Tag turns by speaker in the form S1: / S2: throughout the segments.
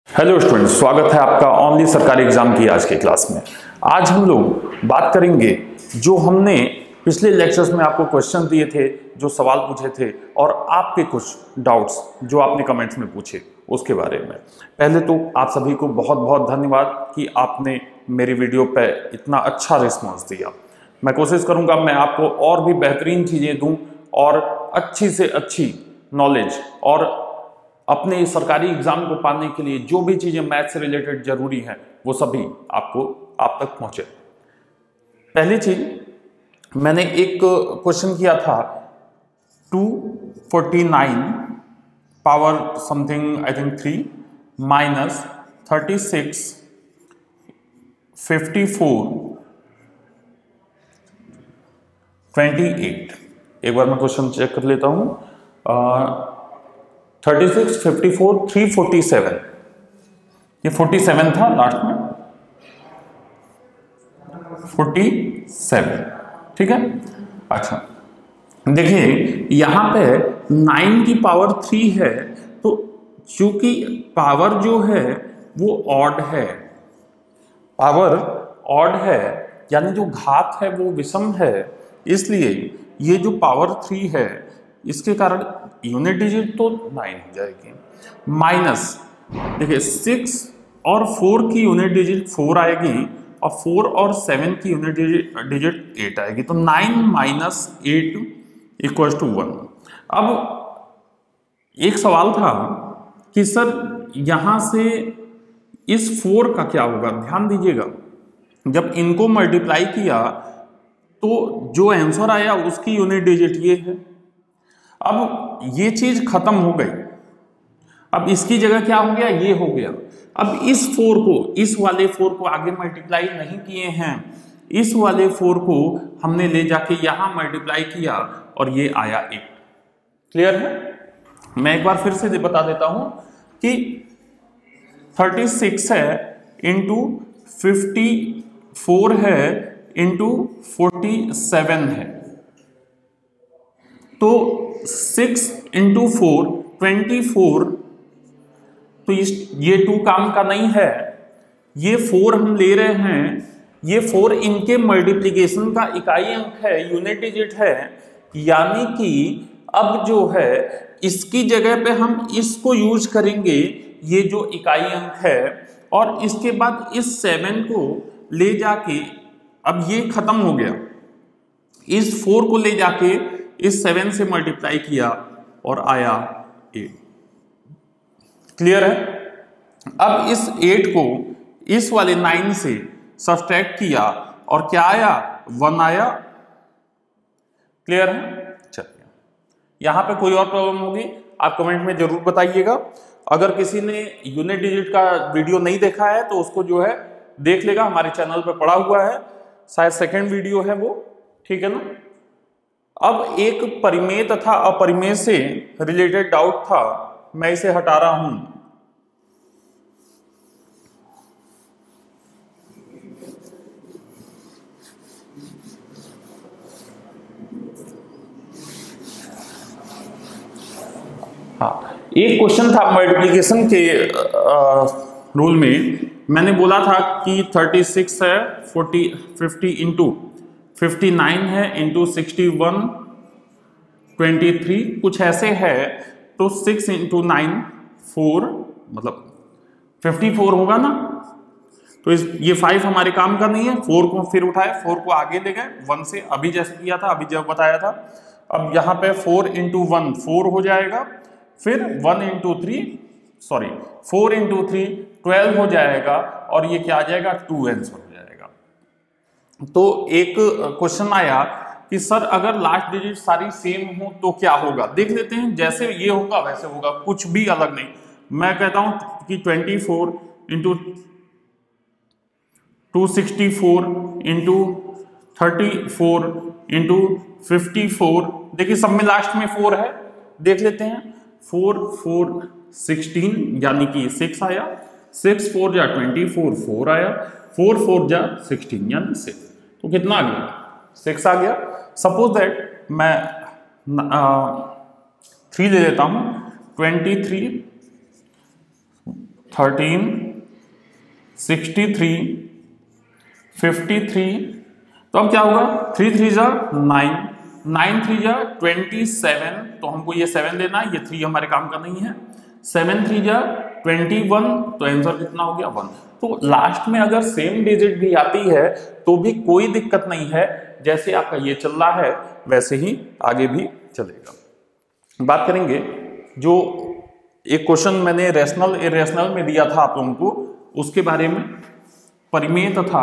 S1: Hello students, स्वागत है आपका ओनली सरकारी एग्जाम की आज की क्लास में। आज हम लोग बात करेंगे जो हमने पिछले लेक्चर्स में आपको क्वेश्चन दिए थे, जो सवाल पूछे थे और आपके कुछ डाउट्स जो आपने कमेंट्स में पूछे उसके बारे में। पहले तो आप सभी को बहुत बहुत धन्यवाद कि आपने मेरी वीडियो पे इतना अच्छा रिस्पॉन्स दिया। मैं कोशिश करूंगा मैं आपको और भी बेहतरीन चीज़ें दूं और अच्छी से अच्छी नॉलेज और अपने सरकारी एग्जाम को पाने के लिए जो भी चीजें मैथ से रिलेटेड जरूरी हैं वो सभी आपको आप तक पहुंचे। पहली चीज मैंने एक क्वेश्चन किया था 249 power something I think 3 minus 36 54 28। एक बार मैं क्वेश्चन चेक कर लेता हूं। 36 54 347, ये 47 था लास्ट में, 47, ठीक है। अच्छा देखिए यहां पे 9 की पावर 3 है, तो चूंकि पावर जो है वो ऑड है, पावर ऑड है यानी जो घात है वो विषम है, इसलिए ये जो पावर 3 है इसके कारण यूनिट डिजिट तो 9 हो जाएगी। माइनस देखिए 6 और 4 की यूनिट डिजिट 4 आएगी और 4 और 7 की यूनिट डिजिट 8 आएगी, तो 9 माइनस 8 इक्वल टू 1। अब एक सवाल था कि सर यहां से इस 4 का क्या होगा। ध्यान दीजिएगा, जब इनको मल्टीप्लाई किया तो जो आंसर आया उसकी यूनिट डिजिट ये है। अब ये चीज खत्म हो गई, अब इसकी जगह क्या हो गया, ये हो गया। अब इस 4 को, इस वाले 4 को आगे मल्टीप्लाई नहीं किए हैं, इस वाले 4 को हमने ले जाके यहां मल्टीप्लाई किया और ये आया 8। क्लियर है। मैं एक बार फिर से बता देता हूं कि 36 है इंटू 54 है इंटू 47 है, तो 6 इंटू 4 24, तो ये 2 काम का नहीं है। ये 4 हम ले रहे हैं, ये 4 इनके मल्टीप्लिकेशन का इकाई अंक है, यूनिट डिजिट है, यानी कि अब जो है इसकी जगह पे हम इसको यूज करेंगे, ये जो इकाई अंक है, और इसके बाद इस 7 को ले जाके, अब ये खत्म हो गया, इस 4 को ले जाके इस 7 से मल्टीप्लाई किया और आया 8। क्लियर है। अब इस 8 को इस वाले 9 से सब्ट्रैक्ट किया और क्या आया, 1 आया। क्लियर है। चलिए यहां पे कोई और प्रॉब्लम होगी आप कमेंट में जरूर बताइएगा। अगर किसी ने यूनिट डिजिट का वीडियो नहीं देखा है तो उसको जो है देख लेगा, हमारे चैनल पे पड़ा हुआ है, शायद सेकंड वीडियो है वो, ठीक है ना। अब एक परिमेय तथा अपरिमेय से रिलेटेड डाउट था, मैं इसे हटा रहा हूं। हाँ, एक क्वेश्चन था मल्टीप्लिकेशन के रूल में, मैंने बोला था कि 36 है 50 इंटू 59 है इंटू 61 23 कुछ ऐसे है, तो 6 इंटू 9 4, मतलब 54 होगा ना। तो ये 5 हमारे काम का नहीं है, 4 को फिर उठाए, 4 को आगे ले गए 1 से, अभी जैसे किया था, अभी जब बताया था। अब यहाँ पे 4 इंटू 1 4 हो जाएगा, फिर 1 इंटू 3 सॉरी 4 इंटू 3 12 हो जाएगा, और ये क्या आ जाएगा, 2 आंसर हो जाएगा। तो एक क्वेश्चन आया कि सर अगर लास्ट डिजिट सारी सेम हो तो क्या होगा। देख लेते हैं, जैसे ये होगा वैसे होगा, कुछ भी अलग नहीं। मैं कहता हूं कि 24 इंटू 264 इंटू 34 इंटू 54, देखिए सब में लास्ट में 4 है, देख लेते हैं। 4 4 16 यानी कि 6 आया, 6 4 जा 24 4 आया, 4 4 जा 16 यानी 6, तो कितना आ गया, 6 आ गया। सपोज दैट मैं 3 ले लेता हूं, 23 13, 63, 53। तो अब क्या होगा, 3 3 जा 9, 9 3 जा 27, तो हमको ये 7 लेना है, ये 3 हमारे काम का नहीं है। 7 3 जा 21, तो आंसर कितना हो गया 1। तो लास्ट में अगर सेम डिजिट भी आती है तो भी कोई दिक्कत नहीं है, जैसे आपका ये चल रहा है वैसे ही आगे भी चलेगा। बात करेंगे जो एक क्वेश्चन मैंने रेशनल इरेशनल में दिया था आप लोगों को, उसके बारे में। परिमेय तथा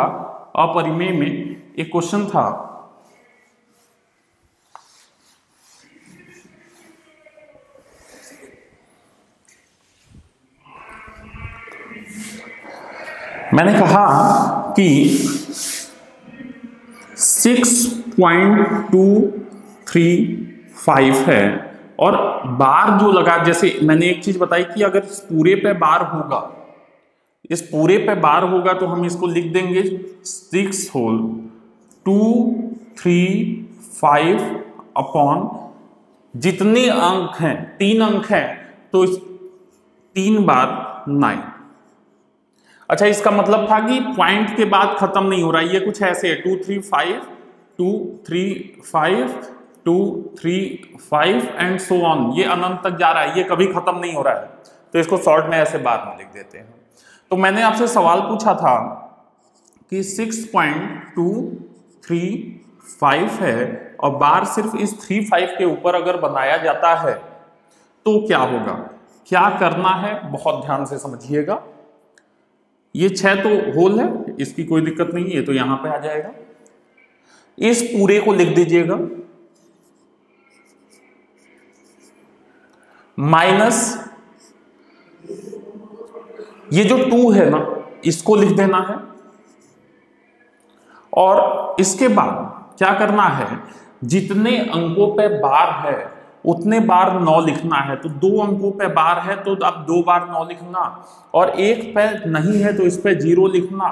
S1: अपरिमेय में एक क्वेश्चन था, मैंने कहा कि 6.235 है और बार जो लगा, जैसे मैंने एक चीज बताई कि अगर इस पूरे पे बार होगा, इस पूरे पे बार होगा तो हम इसको लिख देंगे 6 होल 235 अपॉन जितने अंक हैं, 3 अंक हैं तो इस 3 बार 9। अच्छा, इसका मतलब था कि पॉइंट के बाद खत्म नहीं हो रहा है, ये कुछ ऐसे है 235 235 235 एंड सो ऑन, ये अनंत तक जा रहा है, ये कभी खत्म नहीं हो रहा है। तो इसको शॉर्ट में ऐसे बाद में लिख देते हैं। तो मैंने आपसे सवाल पूछा था कि 6.235 है और बार सिर्फ इस 35 के ऊपर अगर बनाया जाता है तो क्या होगा, क्या करना है, बहुत ध्यान से समझिएगा। ये 6 तो होल है, इसकी कोई दिक्कत नहीं है, ये तो यहां पे आ जाएगा। इस पूरे को लिख दीजिएगा माइनस ये जो 2 है ना, इसको लिख देना है। और इसके बाद क्या करना है, जितने अंकों पे बार है उतने बार 9 लिखना है। तो 2 अंकों पे बार है तो अब 2 बार 9 लिखना, और एक पे नहीं है तो इस पे 0 लिखना,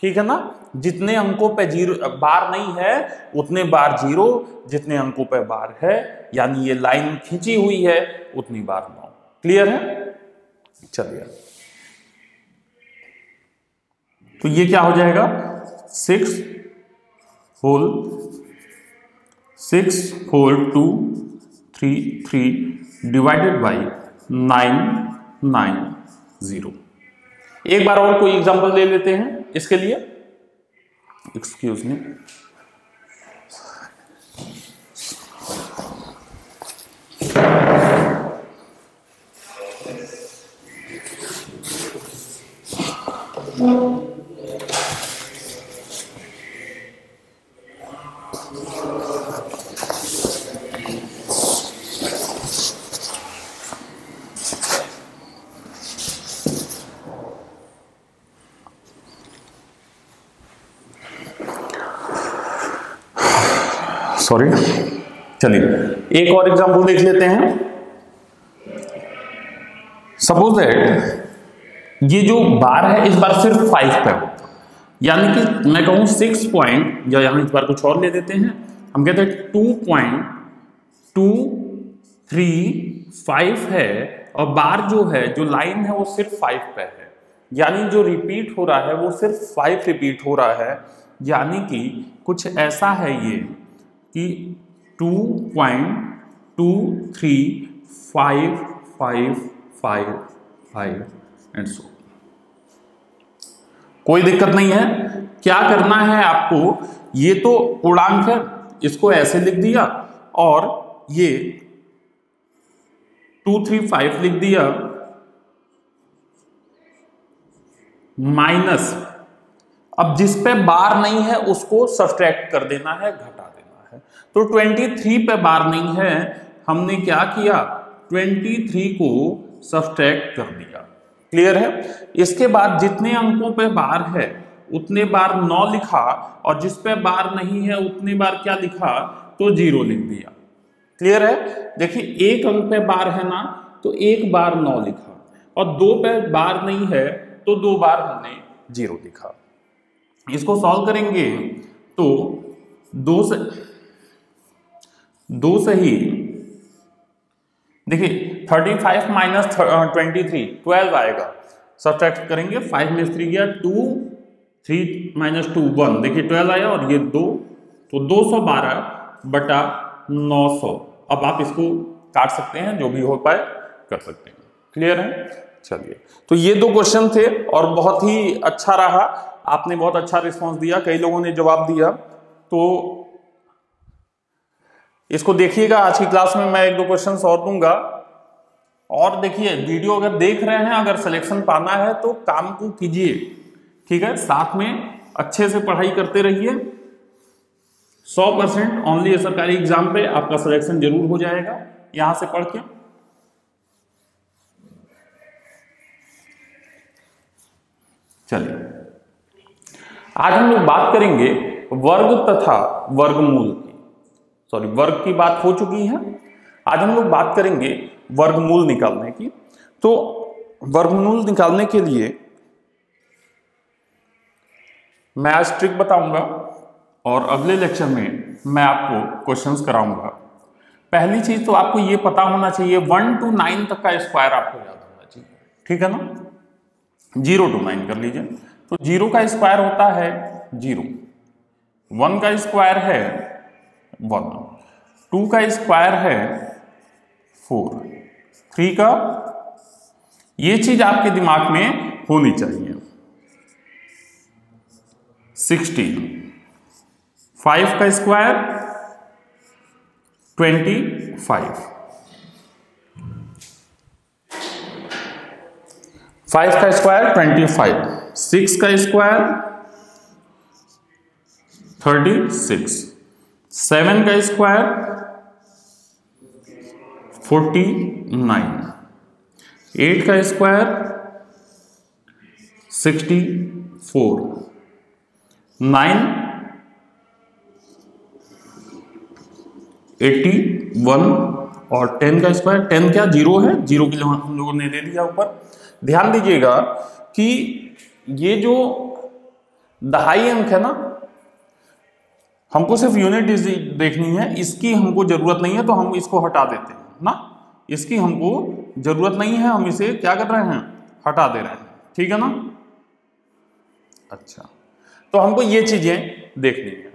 S1: ठीक है ना। जितने अंकों पे 0 बार नहीं है उतने बार 0, जितने अंकों पे बार है यानी ये लाइन खींची हुई है उतनी बार 9। क्लियर है? चलिए, तो ये क्या हो जाएगा 6 होल 233 डिवाइडेड बाई 990। एक बार और कोई एग्जांपल ले लेते हैं इसके लिए, एक्सक्यूज मी। सॉरी, चलिए एक और एग्जांपल देख लेते हैं। सपोज दैट ये जो बार है इस बार सिर्फ 5 पे होता, यानी कि मैं कहूं 6 पॉइंट, या यहां इस बार कुछ और ले देते हैं, हम कहते हैं 2.235 है और बार जो है, जो लाइन है वो सिर्फ 5 पे है, यानी जो रिपीट हो रहा है वो सिर्फ 5 रिपीट हो रहा है। यानी कि कुछ ऐसा है ये कि 2.23555 एंड सो। कोई दिक्कत नहीं है। क्या करना है आपको, ये तो पूर्णांक है, इसको ऐसे लिख दिया और ये 235 लिख दिया, माइनस अब जिस पे बार नहीं है उसको सब्ट्रैक्ट कर देना है, घटा देना है। तो 23 पे बार नहीं है, हमने क्या किया 23 को सब्ट्रैक्ट कर दिया। क्लियर है? इसके बाद जितने अंकों पे बार है उतने बार 9 लिखा और जिस पे बार नहीं है उतने बार क्या लिखा, तो 0 लिख दिया। क्लियर है? देखिए एक अंक पे बार है ना तो एक बार 9 लिखा, और 2 पे बार नहीं है तो 2 बार हमने 0 लिखा। इसको सॉल्व करेंगे तो 2 से ही देखिए 35 माइनस 23 12 आएगा, सब्ट्रैक्ट करेंगे, 5 में 3 गया 2, 3 माइनस 2 1, देखिए 12 आया और ये 2, तो 212 बटा 900। अब आप इसको काट सकते हैं, जो भी हो पाए कर सकते हैं। क्लियर है? चलिए, तो ये 2 क्वेश्चन थे और बहुत ही अच्छा रहा, आपने बहुत अच्छा रिस्पांस दिया, कई लोगों ने जवाब दिया। तो इसको देखिएगा, आज की क्लास में मैं 1-2 क्वेश्चन और दूंगा। और देखिए, वीडियो अगर देख रहे हैं, अगर सिलेक्शन पाना है तो काम को कीजिए, ठीक है, साथ में अच्छे से पढ़ाई करते रहिए। 100% ओनली सरकारी एग्जाम पे आपका सिलेक्शन जरूर हो जाएगा यहां से पढ़ के। चलिए, आज हम लोग बात करेंगे वर्ग तथा वर्गमूल की। सॉरी, वर्ग की बात हो चुकी है, आज हम लोग बात करेंगे वर्गमूल निकालने की। तो वर्गमूल निकालने के लिए मैं आज ट्रिक बताऊंगा और अगले लेक्चर में मैं आपको क्वेश्चंस कराऊंगा। पहली चीज तो आपको ये पता होना चाहिए 1 to 9 तक का स्क्वायर आपको याद होना चाहिए, ठीक है ना। 0 to 9 कर लीजिए, तो 0 का स्क्वायर होता है 0, 1 का स्क्वायर है 1, 2 का स्क्वायर है 4, 3 का, ये चीज आपके दिमाग में होनी चाहिए। 16, 5 का स्क्वायर 25, 5 का स्क्वायर 25, 6 का स्क्वायर 36, 7 का स्क्वायर 49, 8 का स्क्वायर 64, 9 81 और 10 का स्क्वायर, 10 क्या 0 है, 0 के लिए हम लोगों ने ले लिया ऊपर। ध्यान दीजिएगा कि ये जो दहाई अंक है ना, हमको सिर्फ यूनिट देखनी है, इसकी हमको जरूरत नहीं है तो हम इसको हटा देते हैं ना, इसकी हमको जरूरत नहीं है, हम इसे क्या कर रहे हैं, हटा दे रहे हैं, ठीक है ना। अच्छा, तो हमको ये चीजें देखनी है।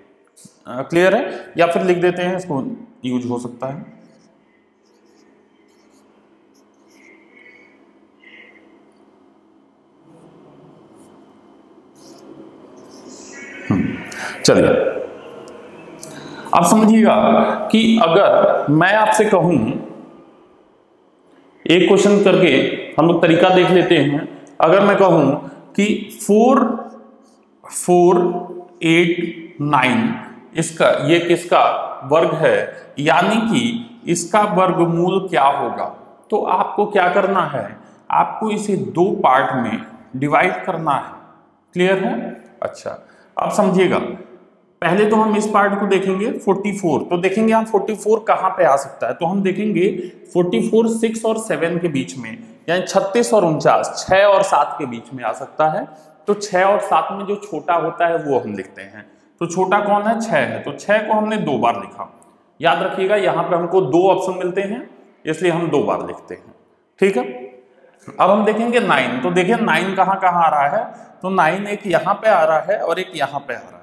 S1: क्लियर है? या फिर लिख देते हैं, इसको यूज हो सकता है। चलिए, अब समझिएगा कि अगर मैं आपसे कहूं, एक क्वेश्चन करके हम लोग तरीका देख लेते हैं। अगर मैं कहूं कि 4, 4, 8, 9 इसका, ये किसका वर्ग है, यानी कि इसका वर्गमूल क्या होगा, तो आपको क्या करना है, आपको इसे 2 पार्ट में डिवाइड करना है। क्लियर है? अच्छा, अब समझिएगा, पहले तो हम इस पार्ट को देखेंगे 44, तो देखेंगे हम 44 कहां पे आ सकता है, तो हम देखेंगे 44 6 और 7 के बीच में, यानी 36 और 49, 6 और 7 के बीच में आ सकता है। तो 6 और 7 में जो छोटा होता है वो हम लिखते हैं, तो छोटा कौन है, 6 है, तो 6 को हमने 2 बार लिखा। याद रखिएगा, यहाँ पे हमको 2 ऑप्शन मिलते हैं, इसलिए हम 2 बार लिखते हैं, ठीक है। अब हम देखेंगे 9, तो देखिए 9 कहाँ कहाँ आ रहा है, तो 9 एक यहाँ पे आ रहा है और एक यहाँ पे आ रहा है।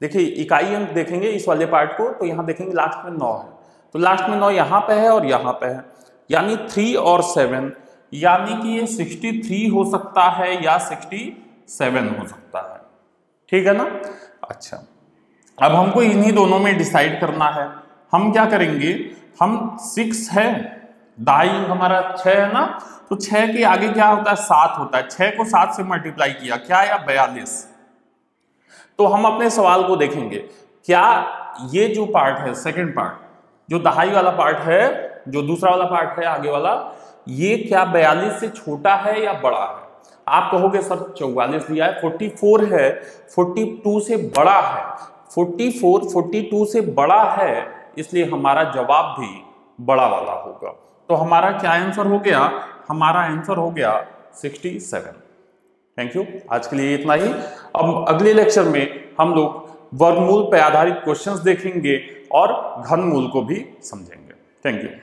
S1: देखिए इकाई अंक देखेंगे इस वाले पार्ट को, तो यहाँ देखेंगे लास्ट में 9 है, तो लास्ट में 9 यहाँ पे है और यहाँ पे है, यानी 3 और 7, यानी कि ये 63 हो सकता है या 67 हो सकता है, ठीक है ना। अच्छा, अब हमको इन्हीं दोनों में डिसाइड करना है। हम क्या करेंगे, हम 6 है, दाई अंक हमारा 6 है ना, तो 6 के आगे क्या होता है, 7 होता है, 6 को 7 से मल्टीप्लाई किया, क्या आया 42। तो हम अपने सवाल को देखेंगे, क्या ये जो पार्ट है, सेकंड पार्ट, जो दहाई वाला पार्ट है, जो दूसरा वाला पार्ट है आगे वाला, ये क्या 42 से छोटा है या बड़ा है। आप कहोगे सर 44 दिया है, 44 है, 42 से बड़ा है, 44 42 से बड़ा है, इसलिए हमारा जवाब भी बड़ा वाला होगा। तो हमारा क्या आंसर हो गया, हमारा आंसर हो गया 67। थैंक यू, आज के लिए इतना ही। अब अगले लेक्चर में हम लोग वर्गमूल पर आधारित क्वेश्चंस देखेंगे और घनमूल को भी समझेंगे। Thank you.